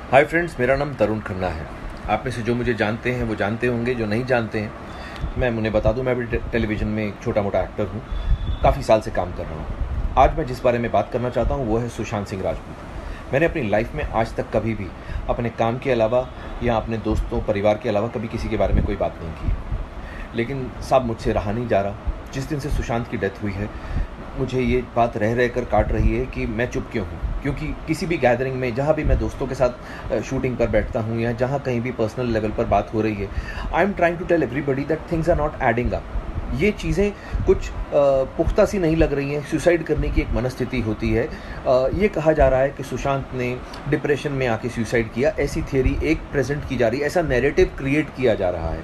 Hi friends, मेरा नाम तरुण खन्ना है। आप में से जो मुझे जानते हैं वो जानते होंगे, जो नहीं जानते हैं मैं उन्हें बता दूं, मैं भी टेलीविज़न में एक छोटा मोटा एक्टर हूं, काफ़ी साल से काम कर रहा हूं। आज मैं जिस बारे में बात करना चाहता हूं वो है सुशांत सिंह राजपूत। मैंने अपनी लाइफ में आज तक कभी भी अपने काम के अलावा या अपने दोस्तों परिवार के अलावा कभी किसी के बारे में कोई बात नहीं की, लेकिन साहब मुझसे रहा नहीं जा रहा। जिस दिन से सुशांत की डेथ हुई है मुझे ये बात रह रह कर काट रही है कि मैं चुप क्यों हूँ, क्योंकि किसी भी गैदरिंग में जहाँ भी मैं दोस्तों के साथ शूटिंग पर बैठता हूँ या जहाँ कहीं भी पर्सनल लेवल पर बात हो रही है, I am trying to tell everybody that things are not adding up. ये चीज़ें कुछ पुख्ता सी नहीं लग रही हैं। सुसाइड करने की एक मनस्थिति होती है। ये कहा जा रहा है कि सुशांत ने डिप्रेशन में आके सुसाइड किया, ऐसी थियरी एक प्रेजेंट की जा रही है, ऐसा नैरेटिव क्रिएट किया जा रहा है।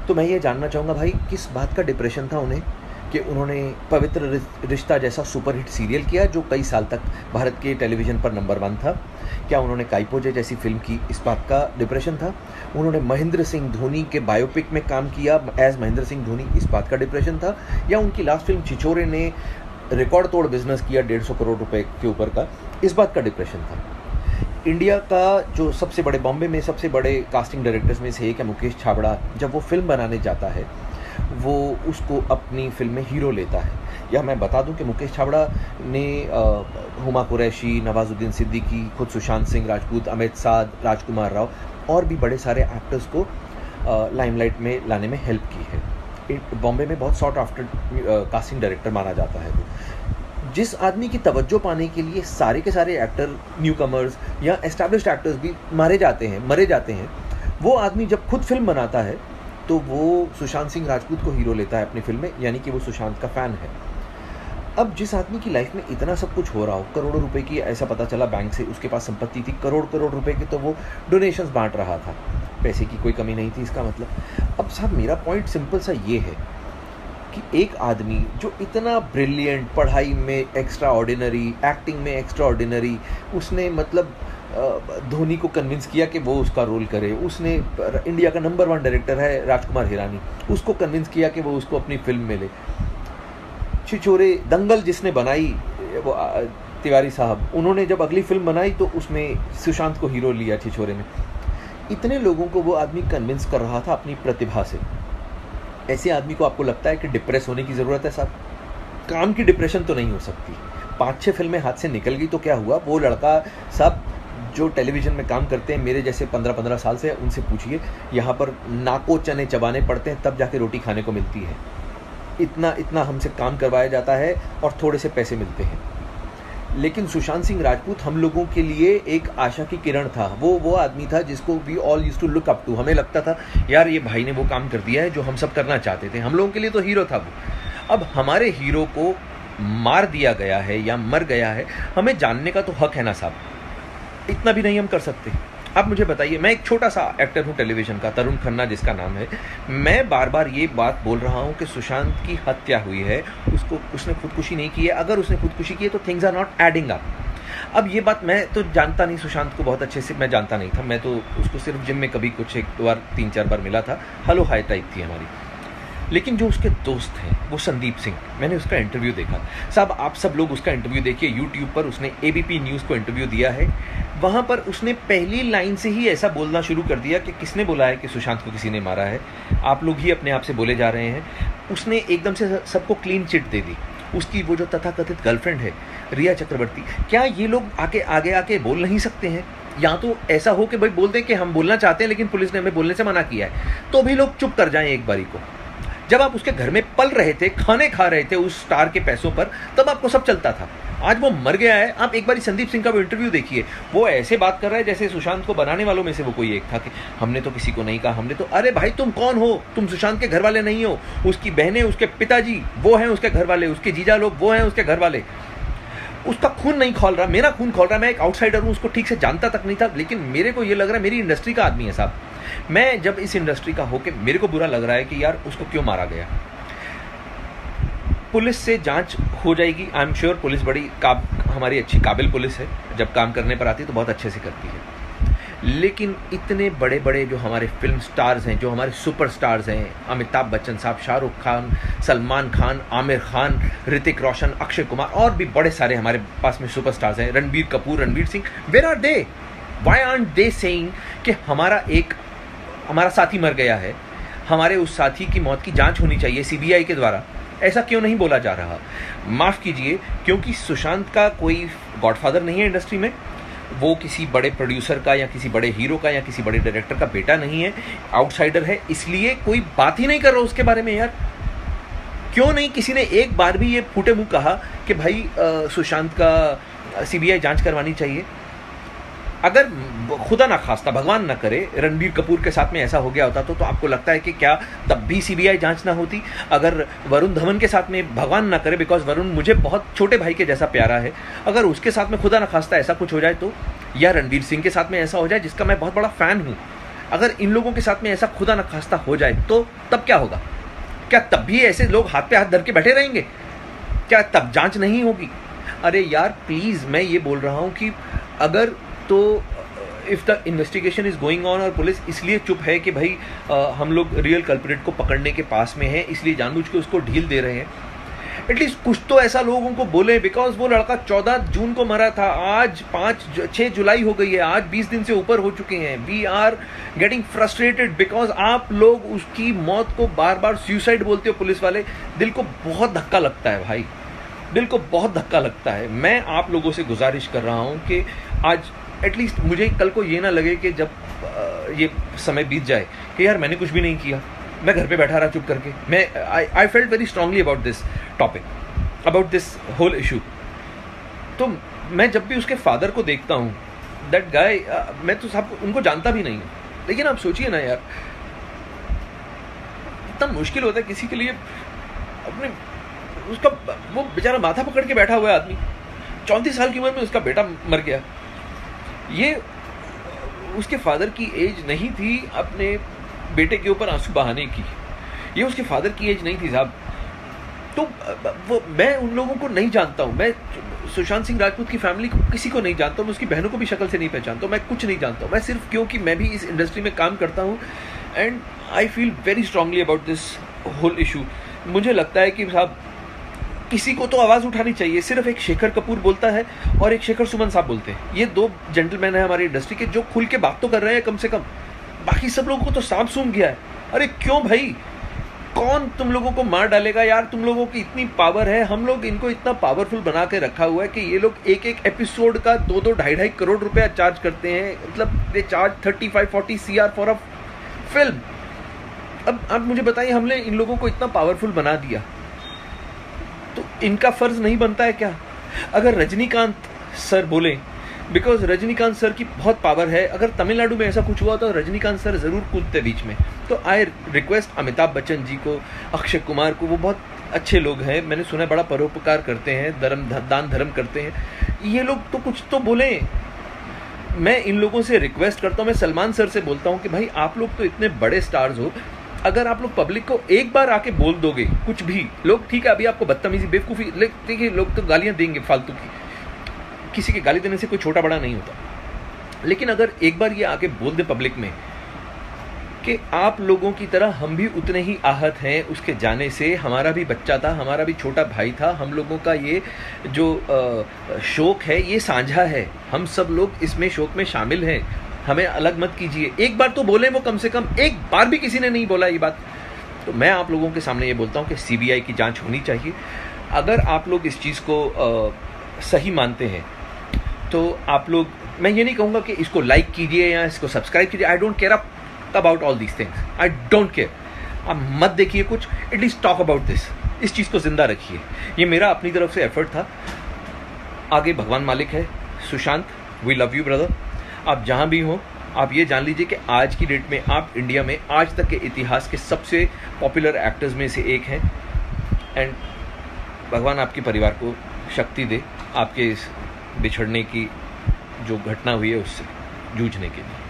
तो मैं ये जानना चाहूँगा भाई, किस बात का डिप्रेशन था उन्हें कि उन्होंने पवित्र रिश्ता जैसा सुपरहिट सीरियल किया जो कई साल तक भारत के टेलीविज़न पर नंबर 1 था? क्या उन्होंने काइपोजे जैसी फिल्म की, इस बात का डिप्रेशन था? उन्होंने महेंद्र सिंह धोनी के बायोपिक में काम किया एज महेंद्र सिंह धोनी, इस बात का डिप्रेशन था? या उनकी लास्ट फिल्म छिछोरे ने रिकॉर्ड तोड़ बिजनेस किया 150 करोड़ रुपए के ऊपर का, इस बात का डिप्रेशन था? इंडिया का जो सबसे बड़े, बॉम्बे में सबसे बड़े कास्टिंग डायरेक्टर्स में से एक है मुकेश छाबड़ा, जब वो फिल्म बनाने जाता है वो उसको अपनी फिल्म में हीरो लेता है। या मैं बता दूं कि मुकेश छाबड़ा ने हुमा कुरैशी, नवाजुद्दीन सिद्दीकी, खुद सुशांत सिंह राजपूत, अमित साध, राजकुमार राव और भी बड़े सारे एक्टर्स को लाइमलाइट में लाने में हेल्प की है। बॉम्बे में बहुत सॉर्ट आफ्टर कास्टिंग डायरेक्टर माना जाता है वो। जिस आदमी की तवज्जो पाने के लिए सारे के सारे एक्टर, न्यू कमर्स या एस्टैब्लिश्ड एक्टर्स भी मरे जाते हैं, वो आदमी जब खुद फिल्म बनाता है तो वो सुशांत सिंह राजपूत को हीरो लेता है अपनी फिल्म में, यानी कि वो सुशांत का फ़ैन है। अब जिस आदमी की लाइफ में इतना सब कुछ हो रहा हो, करोड़ों रुपए की, ऐसा पता चला बैंक से उसके पास संपत्ति थी, करोड़ करोड़ रुपए की, तो वो डोनेशंस बांट रहा था, पैसे की कोई कमी नहीं थी इसका मतलब। अब साहब मेरा पॉइंट सिंपल सा ये है कि एक आदमी जो इतना ब्रिलियंट, पढ़ाई में एक्स्ट्रा ऑर्डिनरी, एक्टिंग में एक्स्ट्रा ऑर्डिनरी, उसने मतलब धोनी को कन्विंस किया कि वो उसका रोल करे। उसने इंडिया का नंबर 1 डायरेक्टर है राजकुमार हिरानी, उसको कन्विंस किया कि वो उसको अपनी फिल्म में ले। छिछोरे, दंगल जिसने बनाई वो तिवारी साहब, उन्होंने जब अगली फिल्म बनाई तो उसमें सुशांत को हीरो लिया छिछोरे में। इतने लोगों को वो आदमी कन्विंस कर रहा था अपनी प्रतिभा से। ऐसे आदमी को आपको लगता है कि डिप्रेस होने की ज़रूरत है साहब? काम की डिप्रेशन तो नहीं हो सकती। 5-6 फिल्में हाथ से निकल गई तो क्या हुआ? वो लड़का साहब जो टेलीविज़न में काम करते हैं, मेरे जैसे 15-15 साल से, उनसे पूछिए, यहाँ पर नाको चने चबाने पड़ते हैं तब जाके रोटी खाने को मिलती है। इतना हमसे काम करवाया जाता है और थोड़े से पैसे मिलते हैं। लेकिन सुशांत सिंह राजपूत हम लोगों के लिए एक आशा की किरण था। वो आदमी था जिसको we all used to look up to. हमें लगता था यार ये भाई ने वो काम कर दिया है जो हम सब करना चाहते थे। हम लोगों के लिए तो हीरो था वो। अब हमारे हीरो को मार दिया गया है या मर गया है, हमें जानने का तो हक है ना साहब? इतना भी नहीं हम कर सकते? आप मुझे बताइए, मैं एक छोटा सा एक्टर हूँ टेलीविज़न का, तरुण खन्ना जिसका नाम है। मैं बार बार ये बात बोल रहा हूँ कि सुशांत की हत्या हुई है, उसने खुदकुशी नहीं की है। अगर उसने खुदकुशी की है तो things are not adding up. अब ये बात मैं तो जानता नहीं, सुशांत को बहुत अच्छे से मैं जानता नहीं था। मैं तो उसको सिर्फ जिम में कभी कुछ 1-2 बार, 3-4 बार मिला था, हेलो हाय टाइप थी हमारी। लेकिन जो उसके दोस्त हैं वो संदीप सिंह, मैंने उसका इंटरव्यू देखा साहब। आप सब लोग उसका इंटरव्यू देखिए यूट्यूब पर। उसने एबीपी न्यूज़ को इंटरव्यू दिया है। वहाँ पर उसने पहली लाइन से ही ऐसा बोलना शुरू कर दिया कि किसने बोला है कि सुशांत को किसी ने मारा है, आप लोग ही अपने आप से बोले जा रहे हैं। उसने एकदम से सबको क्लीन चिट दे दी। उसकी वो जो तथाकथित गर्लफ्रेंड है रिया चक्रवर्ती, क्या ये लोग आगे आके बोल नहीं सकते हैं? या तो ऐसा हो कि भाई बोल दें कि हम बोलना चाहते हैं लेकिन पुलिस ने हमें बोलने से मना किया है, तो भी लोग चुप कर जाएं एक बारी को। जब आप उसके घर में पल रहे थे, खाने खा रहे थे उस स्टार के पैसों पर, तब आपको सब चलता था। आज वो मर गया है। आप एक बार संदीप सिंह का वो इंटरव्यू देखिए, वो ऐसे बात कर रहा है जैसे सुशांत को बनाने वालों में से वो कोई एक था कि हमने तो किसी को नहीं कहा, हमने तो। अरे भाई तुम कौन हो? तुम सुशांत के घर वाले नहीं हो। उसकी बहनें, उसके पिताजी वो हैं उसके घर वाले, उसके जीजा लोग वो हैं उसके घर वाले। उसका खून नहीं खोल रहा, मेरा खून खोल रहा। मैं एक आउटसाइडर हूँ, उसको ठीक से जानता तक नहीं था, लेकिन मेरे को ये लग रहा है मेरी इंडस्ट्री का आदमी है साहब। मैं जब इस इंडस्ट्री का होके मेरे को बुरा लग रहा है कि यार उसको क्यों मारा गया। पुलिस से जांच हो जाएगी, आई एम श्योर। पुलिस बड़ी हमारी अच्छी काबिल पुलिस है, जब काम करने पर आती है तो बहुत अच्छे से करती है। लेकिन इतने बड़े बड़े जो हमारे फिल्म स्टार्स हैं, जो हमारे सुपर स्टार्स हैं, अमिताभ बच्चन साहब, शाहरुख खान, सलमान खान, आमिर खान, ऋतिक रोशन, अक्षय कुमार और भी बड़े सारे हमारे पास में सुपर स्टार्स हैं, Ranbir Kapoor, Ranveer Singh, where are they? Why aren't they saying कि हमारा साथी मर गया है, हमारे उस साथी की मौत की जांच होनी चाहिए सीबीआई के द्वारा? ऐसा क्यों नहीं बोला जा रहा? माफ़ कीजिए, क्योंकि सुशांत का कोई गॉडफादर नहीं है इंडस्ट्री में, वो किसी बड़े प्रोड्यूसर का या किसी बड़े हीरो का या किसी बड़े डायरेक्टर का बेटा नहीं है, आउटसाइडर है, इसलिए कोई बात ही नहीं कर रहा उसके बारे में। यार क्यों नहीं किसी ने एक बार भी ये फूटे मुंह कहा कि भाई सुशांत का सीबीआई जांच करवानी चाहिए? अगर खुदा ना खास्ता, भगवान ना करे, रणबीर कपूर के साथ में ऐसा हो गया होता तो आपको लगता है कि क्या तब भी सीबीआई जांच ना होती? अगर वरुण धवन के साथ में, भगवान ना करे, बिकॉज वरुण मुझे बहुत छोटे भाई के जैसा प्यारा है, अगर उसके साथ में खुदा ना खास्ता ऐसा कुछ हो जाए तो, या रणवीर सिंह के साथ में ऐसा हो जाए जिसका मैं बहुत बड़ा फैन हूँ, अगर इन लोगों के साथ में ऐसा खुदा ना खास्ता हो जाए तो तब क्या होगा? क्या तब भी ऐसे लोग हाथ पे हाथ धर के बैठे रहेंगे? क्या तब जांच नहीं होगी? अरे यार प्लीज़, मैं ये बोल रहा हूँ कि अगर तो if the investigation is going on और पुलिस इसलिए चुप है कि भाई हम लोग रियल कल्प्रिट को पकड़ने के पास में हैं, इसलिए जानबूझ के उसको ढील दे रहे हैं, एटलीस्ट कुछ तो ऐसा लोगों को बोले। बिकॉज वो लड़का 14 जून को मरा था, आज 6 जुलाई हो गई है, आज 20 दिन से ऊपर हो चुके हैं। We are getting frustrated because आप लोग उसकी मौत को बार बार सुसाइड बोलते हो पुलिस वाले। दिल को बहुत धक्का लगता है भाई, दिल को बहुत धक्का लगता है। मैं आप लोगों से गुजारिश कर रहा हूँ कि आज एटलीस्ट मुझे कल को ये ना लगे कि जब ये समय बीत जाए कि यार मैंने कुछ भी नहीं किया, मैं घर पे बैठा रहा चुप करके। I felt very strongly about this topic, about this whole issue. तो मैं जब भी उसके फादर को देखता हूँ, दैट गाय, मैं तो सब उनको जानता भी नहीं हूँ, लेकिन आप सोचिए ना यार, इतना मुश्किल होता है किसी के लिए अपने, उसका वो बेचारा माथा पकड़ के बैठा हुआ है आदमी, 34 साल की उम्र में उसका बेटा मर गया। ये उसके फादर की एज नहीं थी अपने बेटे के ऊपर आंसू बहाने की, ये उसके फादर की एज नहीं थी साहब। तो वो मैं उन लोगों को नहीं जानता हूँ, मैं सुशांत सिंह राजपूत की फैमिली को किसी को नहीं जानता हूँ, मैं उसकी बहनों को भी शक्ल से नहीं पहचानता हूँ, मैं कुछ नहीं जानता हूँ। मैं सिर्फ क्योंकि मैं भी इस इंडस्ट्री में काम करता हूँ and I feel very strongly about this whole issue. मुझे लगता है कि साहब किसी को तो आवाज़ उठानी चाहिए। सिर्फ एक शेखर कपूर बोलता है और एक शेखर सुमन साहब बोलते हैं, ये दो जेंटलमैन हैं हमारी इंडस्ट्री के जो खुल के बात तो कर रहे हैं कम से कम। बाकी सब लोगों को तो सांप सूंघ गया है। अरे क्यों भाई, कौन तुम लोगों को मार डालेगा यार? तुम लोगों की इतनी पावर है, हम लोग इनको इतना पावरफुल बना के रखा हुआ है कि ये लोग एक एक एपिसोड का 2-2, 2.5 करोड़ रुपया चार्ज करते हैं। मतलब they charge 35-40 CR for a film. अब आप मुझे बताइए, हमने इन लोगों को इतना पावरफुल बना दिया तो इनका फर्ज नहीं बनता है क्या? अगर रजनीकांत सर बोले, बिकॉज रजनीकांत सर की बहुत पावर है, अगर तमिलनाडु में ऐसा कुछ हुआ तो रजनीकांत सर जरूर कूदते बीच में। तो आई रिक्वेस्ट अमिताभ बच्चन जी को, अक्षय कुमार को, वो बहुत अच्छे लोग हैं, मैंने सुना है बड़ा परोपकार करते हैं, दान धर्म करते हैं, ये लोग तो कुछ तो बोले। मैं इन लोगों से रिक्वेस्ट करता हूँ, मैं सलमान सर से बोलता हूँ कि भाई आप लोग तो इतने बड़े स्टार्स हो, अगर आप लोग पब्लिक को एक बार आके बोल दोगे कुछ भी, लोग ठीक है अभी आपको बदतमीजी बेवकूफ़ी, देखिए लोग तो गालियाँ देंगे फालतू की, किसी के गाली देने से कोई छोटा बड़ा नहीं होता, लेकिन अगर एक बार ये आके बोल दे पब्लिक में कि आप लोगों की तरह हम भी उतने ही आहत हैं उसके जाने से, हमारा भी बच्चा था, हमारा भी छोटा भाई था, हम लोगों का ये जो शोक है ये साझा है, हम सब लोग इसमें शोक में शामिल हैं, हमें अलग मत कीजिए। एक बार तो बोले वो, कम से कम एक बार भी किसी ने नहीं बोला ये बात। तो मैं आप लोगों के सामने ये बोलता हूँ कि सीबीआई की जांच होनी चाहिए। अगर आप लोग इस चीज़ को सही मानते हैं तो आप लोग, मैं ये नहीं कहूँगा कि इसको लाइक कीजिए या इसको सब्सक्राइब कीजिए, I don't care about all these things, I don't care. आप मत देखिए कुछ, एटलीस्ट टॉक अबाउट दिस, इस चीज़ को जिंदा रखिए। ये मेरा अपनी तरफ से एफर्ट था, आगे भगवान मालिक है। Sushant, we love you brother. आप जहाँ भी हो, आप ये जान लीजिए कि आज की डेट में आप इंडिया में आज तक के इतिहास के सबसे पॉपुलर एक्टर्स में से एक हैं एंड भगवान आपके परिवार को शक्ति दे आपके इस बिछड़ने की जो घटना हुई है उससे जूझने के लिए।